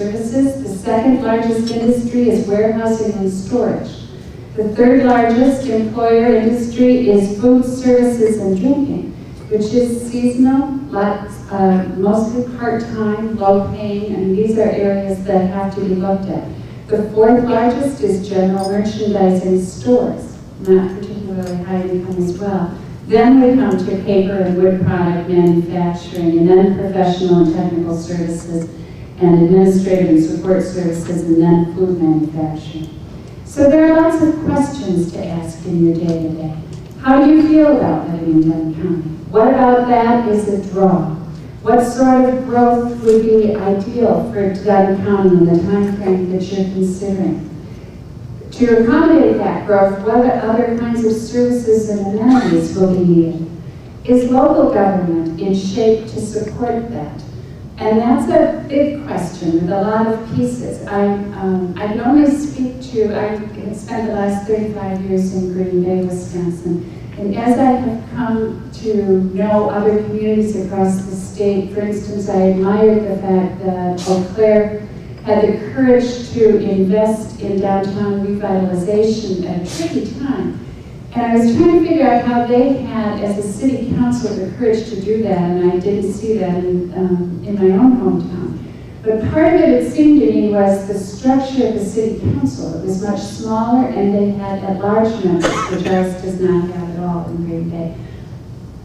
services. The second largest industry is warehousing and storage. The third largest employer industry is food services and drinking, which is seasonal, mostly part-time, low-paying, and these are areas that have to be looked at. The fourth largest is general merchandise and stores, not particularly high income as well. Then we come to paper and wood product manufacturing, and then professional and technical services, and administrative and support services, and then food manufacturing. So there are lots of questions to ask in your day-to-day. How do you feel about living in Dunn County? What about that is a draw? What sort of growth would be ideal for Dunn County in the time frame that you're considering? To accommodate that growth, what other kinds of services and amenities will be needed? Is local government in shape to support that? And that's a big question with a lot of pieces. I can only speak to, I have spent the last 35 years in Green Bay, Wisconsin. And as I have come to know other communities across the state, for instance, I admired the fact that Eau Claire had the courage to invest in downtown revitalization at a tricky time. And I was trying to figure out how they had, as a city council, the courage to do that, and I didn't see that in my own hometown. But part of it seemed to me, was the structure of the city council. It was much smaller, and they had at-large members, which ours does not have at all in Green Bay.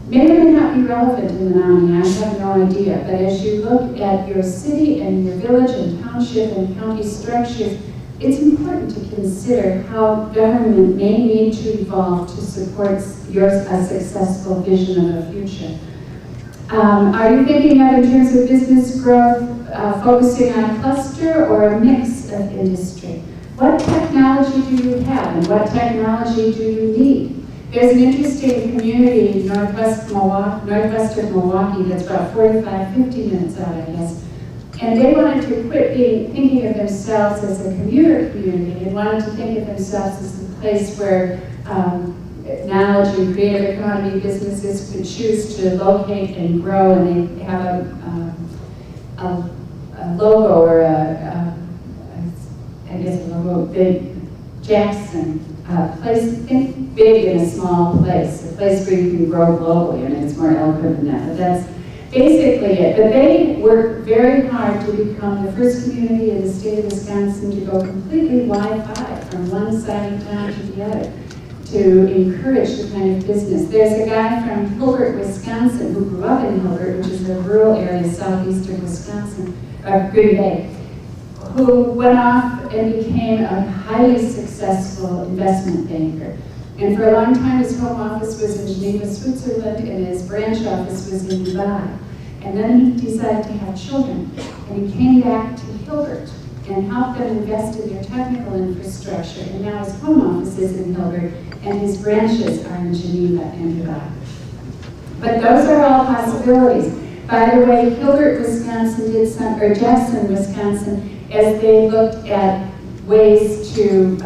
May or may not be relevant in the Menominee, I have no idea, but as you look at your city and your village and township and county structures, it's important to consider how government may need to evolve to support a successful vision of a future. Are you thinking of, in terms of business growth, focusing on a cluster or a mix of industry? What technology do you have, and what technology do you need? There's an interesting community northwest of Milwaukee that's about 45, 50 minutes out, I guess. And they wanted to quit thinking of themselves as a commuter community. They wanted to think of themselves as the place where knowledge and creative economy businesses could choose to locate and grow, and they have a logo, or I guess a logo, big Jackson place. Think big in a small place, a place where you can grow globally. I mean, it's more eloquent than that, but that's basically it. But they worked very hard to become the first community in the state of Wisconsin to go completely Wi-Fi from one side of town to the other, to encourage the kind of business. There's a guy from Hilbert, Wisconsin, who grew up in Hilbert, which is a rural area southeastern Wisconsin, Green Bay, who went off and became a highly successful investment banker. And for a long time, his home office was in Geneva, Switzerland, and his branch office was in Dubai. And then he decided to have children, and he came back to Hilbert and helped them invest in their technical infrastructure. And now his home office is in Hilbert, and his branches are in Geneva and Dubai. But those are all possibilities. By the way, Hilbert, Wisconsin did some, or Jackson, Wisconsin, as they looked at ways to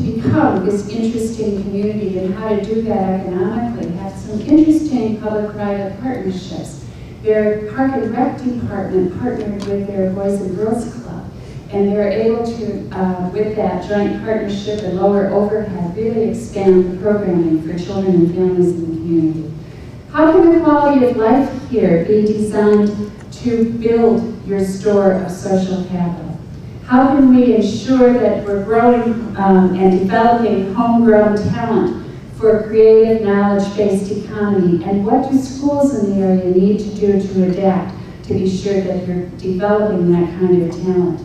become this interesting community and how to do that economically, have some interesting public-private partnerships. Their Park and Rec department partnered with their Boys and Girls Club, and they're able to, with that joint partnership and lower overhead, really expand the programming for children and families in the community. How can the quality of life here be designed to build your store of social capital? How can we ensure that we're growing and developing homegrown talent for a creative, knowledge-based economy? And what do schools in the area need to do to adapt to be sure that you're developing that kind of talent?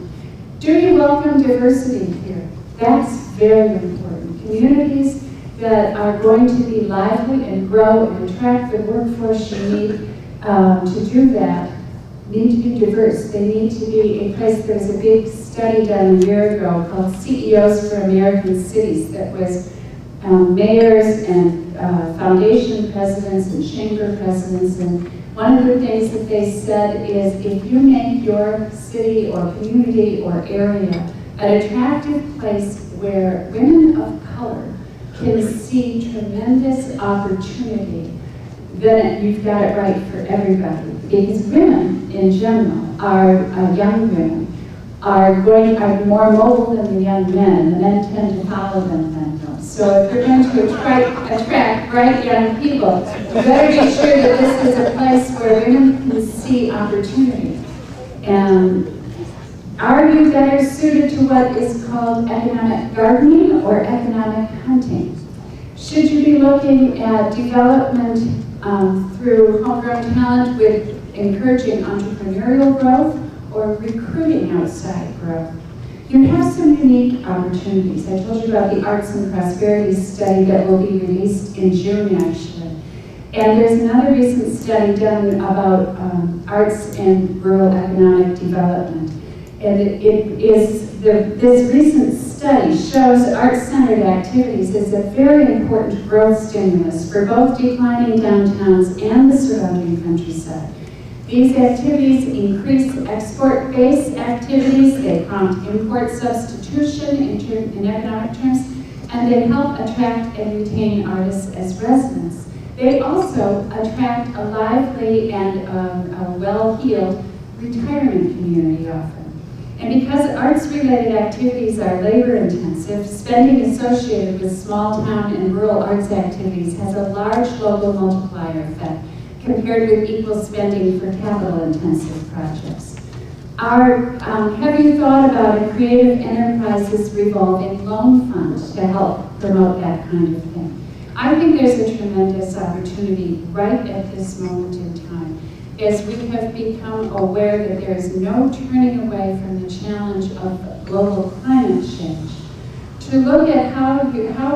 Do you welcome diversity here? That's very important. Communities that are going to be lively and grow and attract the workforce you need to do that need to be diverse. They need to be a place. There was a big study done a year ago called CEOs for American Cities that was mayors and foundation presidents and chamber presidents. And one of the things that they said is, if you make your city or community or area an attractive place where women of color can see tremendous opportunity, then you've got it right for everybody. Because women, in general, are young women, are more mobile than the young men. The men tend to follow them then. So if you're going to attract bright young people, you better be sure that this is a place where women can see opportunity. And are you better suited to what is called economic gardening or economic hunting? Should you be looking at development through homegrown talent with encouraging entrepreneurial growth or recruiting outside growth? You have some unique opportunities. I told you about the Arts and Prosperity study that will be released in June, actually. And there's another recent study done about arts and rural economic development. And this recent study shows art-centered activities as a very important growth stimulus for both declining downtowns and the surrounding countryside. These activities increase export-based activities, they prompt import substitution in economic terms, and they help attract and retain artists as residents. They also attract a lively and a well-heeled retirement community often. And because arts-related activities are labor-intensive, spending associated with small-town and rural arts activities has a large local multiplier effect compared with equal spending for capital-intensive projects. Have you thought about a creative enterprises revolving loan fund to help promote that kind of thing? I think there's a tremendous opportunity right at this moment in time, as we have become aware that there is no turning away from the challenge of global climate change, to look at how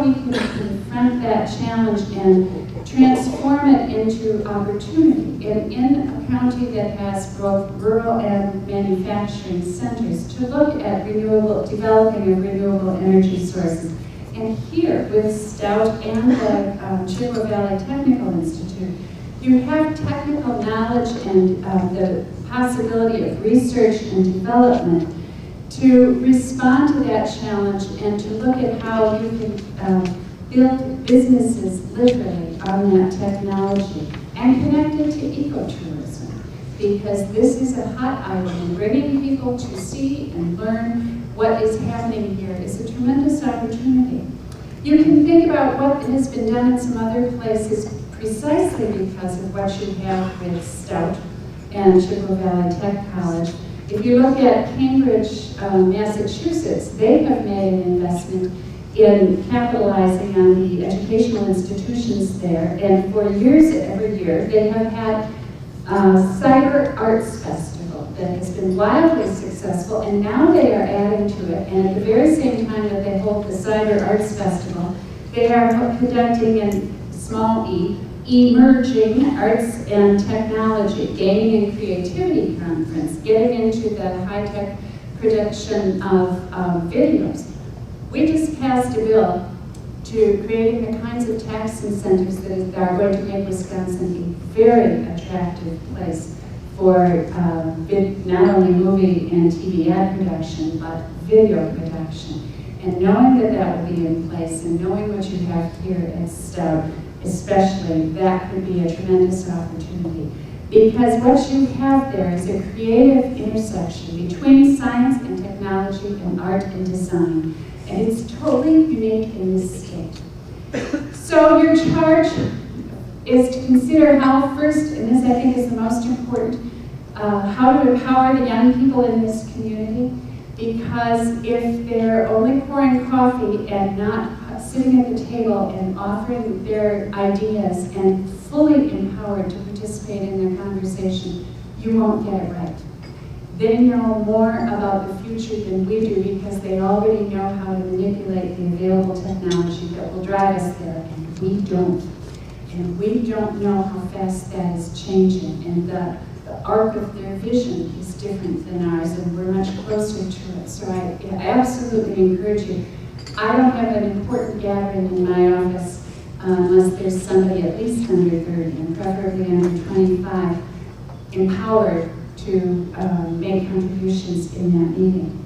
we can confront that challenge and transform it into opportunity. And in a county that has both rural and manufacturing centers, to look at developing of renewable energy sources. And here, with Stout and the Chippewa Valley Technical Institute, you have technical knowledge and the possibility of research and development to respond to that challenge and to look at how you can build businesses literally on that technology and connect it to ecotourism, because this is a hot item. Bringing people to see and learn what is happening here is a tremendous opportunity. You can think about what has been done in some other places precisely because of what you have with Stout and Chippewa Valley Tech College. If you look at Cambridge, Massachusetts, they have made an investment in capitalizing on the educational institutions there, and for years, every year, they have had a Cyber Arts Festival that has been wildly successful, and now they are adding to it, and at the very same time that they hold the Cyber Arts Festival, they are conducting in small e, Emerging Arts and Technology, Gaming and Creativity Conference, getting into the high-tech production of videos. We just passed a bill to creating the kinds of tax incentives that are going to make Wisconsin a very attractive place for not only movie and TV ad production, but video production. And knowing that that will be in place, and knowing what you have here at Stout, especially, that could be a tremendous opportunity. Because what you have there is a creative intersection between science and technology and art and design. And it's totally unique in this state. So your charge is to consider how first, and this I think is the most important, how to empower the young people in this community. Because if they're only pouring coffee and not sitting at the table and offering their ideas and fully empowered to participate in their conversation, you won't get it right. They know more about the future than we do because they already know how to manipulate the available technology that will drive us there, and we don't. And we don't know how fast that is changing, and the arc of their vision is different than ours, and we're much closer to it. So I absolutely encourage you. I don't have an important gathering in my office unless there's somebody at least under 30 and preferably under 25 empowered to make contributions in that meeting.